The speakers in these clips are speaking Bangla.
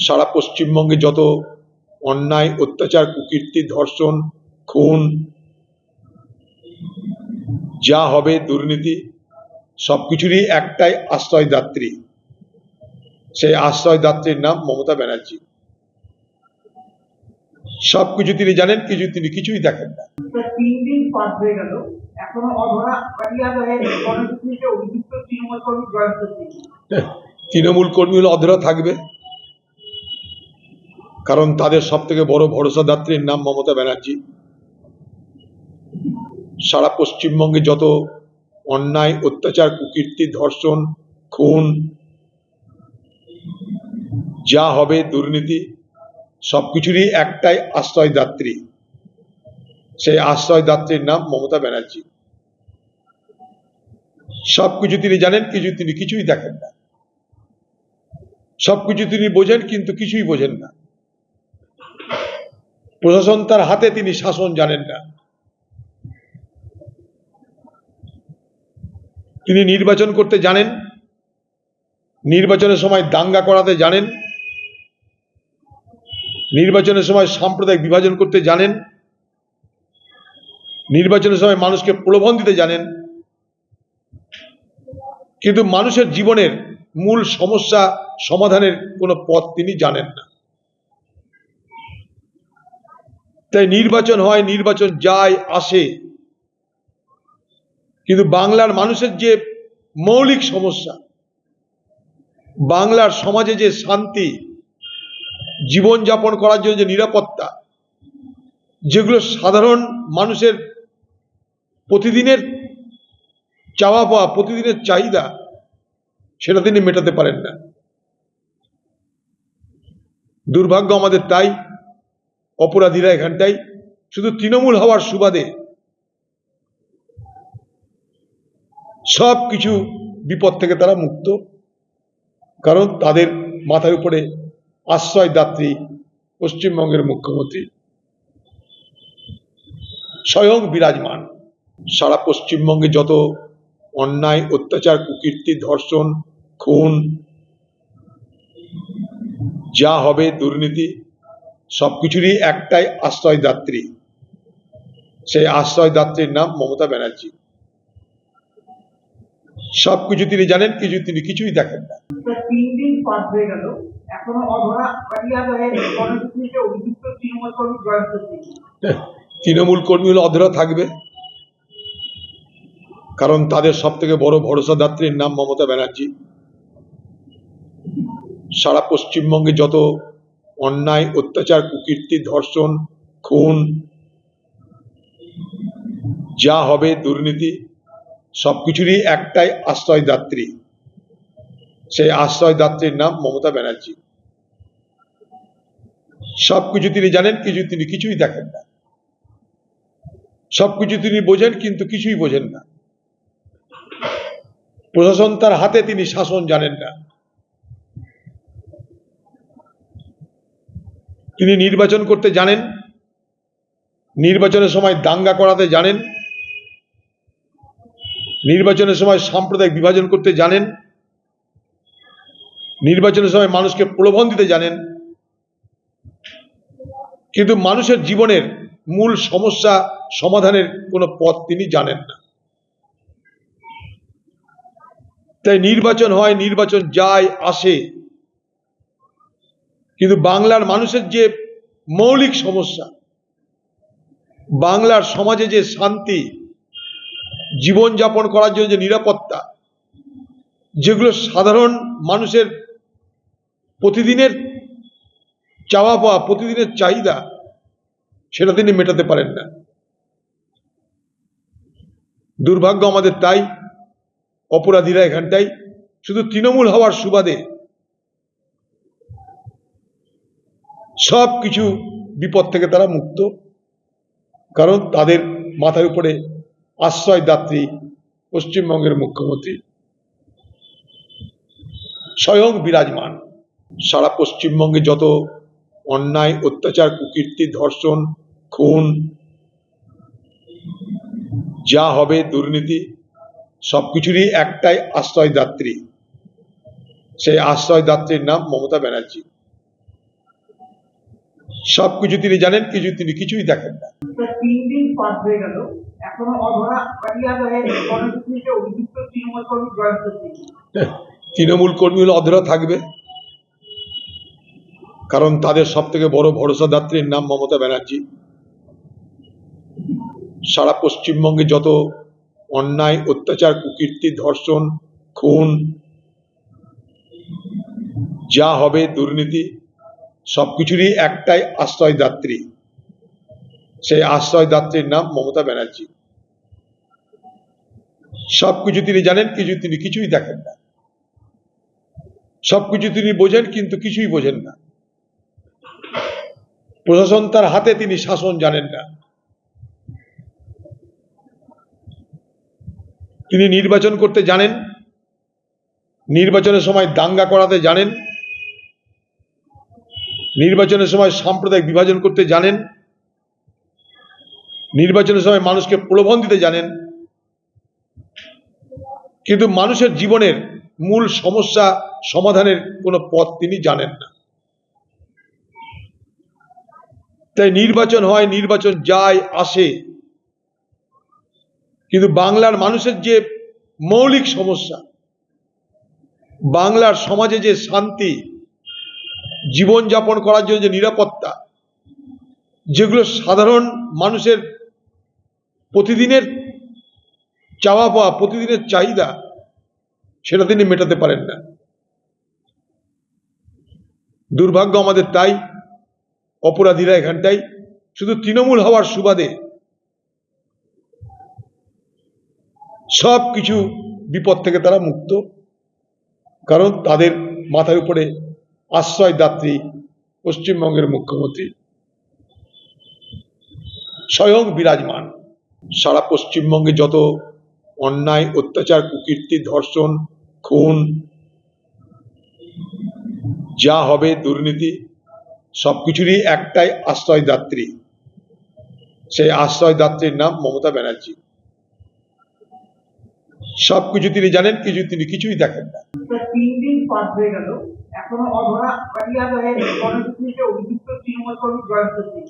সারা পশ্চিমবঙ্গে যত অন্যায়, অত্যাচার, কুকীর্তি, ধর্ষণ, খুন, যা হবে, দুর্নীতি, সবকিছুরই একটাই আশ্রয়দাত্রী। সেই আশ্রয়দাত্রীর নাম মমতা ব্যানার্জি। সবকিছু তিনি জানেন, তিনি কিছুই দেখেন না। 3 দিন পার হয়ে গেল, এখনো অধরা গণতন্ত্রকে অভিযুক্ত তৃণমূল কর্মী জয়ন্ত সিং। তৃণমূল কর্মী হলে অধরা থাকবে, কারণ তাদের সব থেকে বড় ভরসাদাত্রীর নাম মমতা ব্যানার্জি। সারা পশ্চিমবঙ্গে যত অন্যায়, অত্যাচার, কুকীর্তি, ধর্ষণ, খুন, যা হবে, দুর্নীতি, সবকিছুরই একটাই আশ্রয়দাত্রী। সেই আশ্রয়দাত্রীর নাম মমতা ব্যানার্জি। সবকিছু তিনি জানেন, তিনি কিছুই দেখেন না। সবকিছু তিনি বোঝেন, কিন্তু কিছুই বোঝেন না। প্রশাসন তার হাতে, তিনি শাসন জানেন না। তিনি নির্বাচন করতে জানেন, নির্বাচনের সময় দাঙ্গা করাতে জানেন, নির্বাচনের সময় সাম্প্রদায়িক বিভাজন করতে জানেন, নির্বাচনের সময় মানুষকে প্রলোভন দিতে জানেন, কিন্তু মানুষের জীবনের মূল সমস্যা সমাধানের কোনো পথ তিনি জানেন না। তাই নির্বাচন হয়, নির্বাচন যায় আসে, কিন্তু বাংলার মানুষের যে মৌলিক সমস্যা, বাংলার সমাজে যে শান্তি, জীবনযাপন করার জন্য যে নিরাপত্তা, যেগুলো সাধারণ মানুষের প্রতিদিনের চাওয়া পাওয়া, প্রতিদিনের চাহিদা, সেটা তিনি মেটাতে পারেন না। দুর্ভাগ্য আমাদের তাই, অপরাধীরা এখানটাই শুধু তৃণমূল হওয়ার সুবাদে সব কিছু বিপদ থেকে তারা মুক্ত, কারণ তাদের মাথার উপরে আশ্রয়দাত্রী পশ্চিমবঙ্গের মুখ্যমন্ত্রী স্বয়ং বিরাজমান। সারা পশ্চিমবঙ্গে যত অন্যায়, অত্যাচার, কুকীর্তি, ধর্ষণ, খুন, যা হবে, দুর্নীতি, সবকিছুরই একটাই আশ্রয়দাত্রী। সেই আশ্রয়দাত্রীর নাম মমতা ব্যানার্জি। সবকিছু তিনি জানেন, তিনি কিছুই দেখেন না। 3 দিন পার হয়ে গেল, এখনো অধরা গণতন্ত্রকে অভিযুক্ত তৃণমূল কর্মী জয়ন্ত সিং। তৃণমূল কর্মী হলে অধরা থাকবে, কারণ তাদের সব থেকে বড় ভরসাদাত্রীর নাম মমতা ব্যানার্জি। সারা পশ্চিমবঙ্গে যত অন্যায়, অত্যাচার, কুকীর্তি, ধর্ষণ, খুন, যা হবে, দুর্নীতি, সবকিছুরই একটাই আশ্রয়দাত্রী। সেই আশ্রয়দাত্রীর নাম মমতা ব্যানার্জি। সবকিছু তিনি জানেন, তিনি কিছুই দেখেন না। সবকিছু তিনি বোঝেন, কিন্তু কিছুই বোঝেন না। প্রশাসন তার হাতে, তিনি শাসন জানেন না। তিনি নির্বাচন করতে জানেন, নির্বাচনের সময় দাঙ্গা করাতে জানেন, নির্বাচনের সময় সাম্প্রদায়িক বিভাজন করতে জানেন, নির্বাচনের সময় মানুষকে প্রলোভন দিতে জানেন, কিন্তু মানুষের জীবনের মূল সমস্যা সমাধানের কোনো পথ তিনি জানেন না। তাই নির্বাচন হয়, নির্বাচন যায় আসে, কিন্তু বাংলার মানুষের যে মৌলিক সমস্যা, বাংলার সমাজে যে শান্তি, জীবনযাপন করার জন্য যে নিরাপত্তা, যেগুলো সাধারণ মানুষের প্রতিদিনের চাওয়া পাওয়া, প্রতিদিনের চাহিদা, সেটা তিনি মেটাতে পারেন না। দুর্ভাগ্য আমাদের তাই, অপরাধীরা এখানটাই শুধু তৃণমূল হওয়ার সুবাদে সব কিছু বিপদ থেকে তারা মুক্ত, কারণ তাদের মাথার উপরে আশ্রয়দাত্রী পশ্চিমবঙ্গের মুখ্যমন্ত্রী স্বয়ং বিরাজমান। সারা পশ্চিমবঙ্গে যত অন্যায়, অত্যাচার, কুকীর্তি, ধর্ষণ, খুন, যা হবে, দুর্নীতি, সবকিছুরই একটাই আশ্রয়দাত্রী। সেই আশ্রয়দাত্রীর নাম মমতা ব্যানার্জি। সবকিছু তিনি জানেন, তিনি কিছুই দেখেন না। স্যার, 3 দিন পার হয়ে গেল, এখনো অধরা পাটিয়াদ হয়ে গণপিটুনিতে অভিযুক্ত তৃণমূল কর্মী জয়ন্ত সিং। তৃণমূল কর্মী হলে অধরা থাকবে, কারণ তাদের সব থেকে বড় ভরসাদাত্রীর নাম মমতা ব্যানার্জি। সারা পশ্চিমবঙ্গে যত অন্যায়, অত্যাচার, কুকীর্তি, ধর্ষণ, খুন, যা হবে, দুর্নীতি, সবকিছুরই একটাই আশ্রয়দাত্রী। সেই আশ্রয়দাত্রীর নাম মমতা ব্যানার্জি। সবকিছু তিনি জানেন, তিনি কিছুই দেখেন না। সবকিছু তিনি বোঝেন, কিন্তু কিছুই বোঝেন না। প্রশাসন তার হাতে, তিনি শাসন জানেন না। তিনি নির্বাচন করতে জানেন, নির্বাচনের সময় দাঙ্গা করাতে জানেন, নির্বাচনের সময় সাম্প্রদায়িক বিভাজন করতে জানেন, নির্বাচনের সময় মানুষকে প্রলোভন দিতে জানেন, কিন্তু মানুষের জীবনের মূল সমস্যা সমাধানের কোনো পথ তিনি জানেন না। তাই নির্বাচন হয়, নির্বাচন যায় আসে, কিন্তু বাংলার মানুষের যে মৌলিক সমস্যা, বাংলার সমাজে যে শান্তি, জীবনযাপন করার জন্য যে নিরাপত্তা, যেগুলো সাধারণ মানুষের প্রতিদিনের চাওয়া পাওয়া, প্রতিদিনের চাহিদা, সেটা তিনি মেটাতে পারেন না। দুর্ভাগ্য আমাদের তাই, অপরাধীরা এখানটাই শুধু তৃণমূল হওয়ার সুবাদে সব কিছু বিপদ থেকে তারা মুক্ত, কারণ তাদের মাথার উপরে আশ্রয়দাত্রী পশ্চিমবঙ্গের মুখ্যমন্ত্রী স্বয়ং বিরাজমান। সারা পশ্চিমবঙ্গে যত অন্যায়, অত্যাচার, কুকীর্তি, ধর্ষণ, খুন, যা হবে, দুর্নীতি, সবকিছুরই একটাই আশ্রয়দাত্রী। সেই আশ্রয়দাত্রীর নাম মমতা ব্যানার্জি। সবকিছু তিনি জানেন, তিনি কিছুই দেখেন না। স্যার, 3 দিন পার হয়ে গেল, এখনো অধরা পাটিয়াদ হয়ে গণপিটুনিতে অভিযুক্ত তৃণমূল কর্মী জয়ন্ত সিং।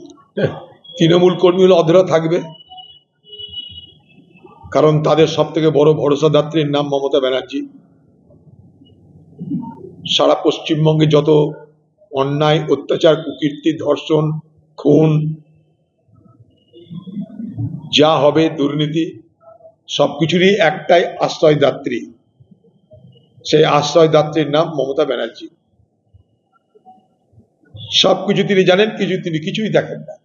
তৃণমূল কর্মী হলে অধরা থাকবে, কারণ তাদের সব থেকে বড় ভরসাদাত্রীর নাম মমতা ব্যানার্জি। সারা পশ্চিমবঙ্গে যত অন্যায়, অত্যাচার, কুকীর্তি, ধর্ষণ, খুন, যা হবে, দুর্নীতি, সবকিছুরই একটাই আশ্রয়দাত্রী। সেই আশ্রয়দাত্রীর নাম মমতা ব্যানার্জি। সবকিছু তিনি জানেন, তিনি কিছুই দেখেন না।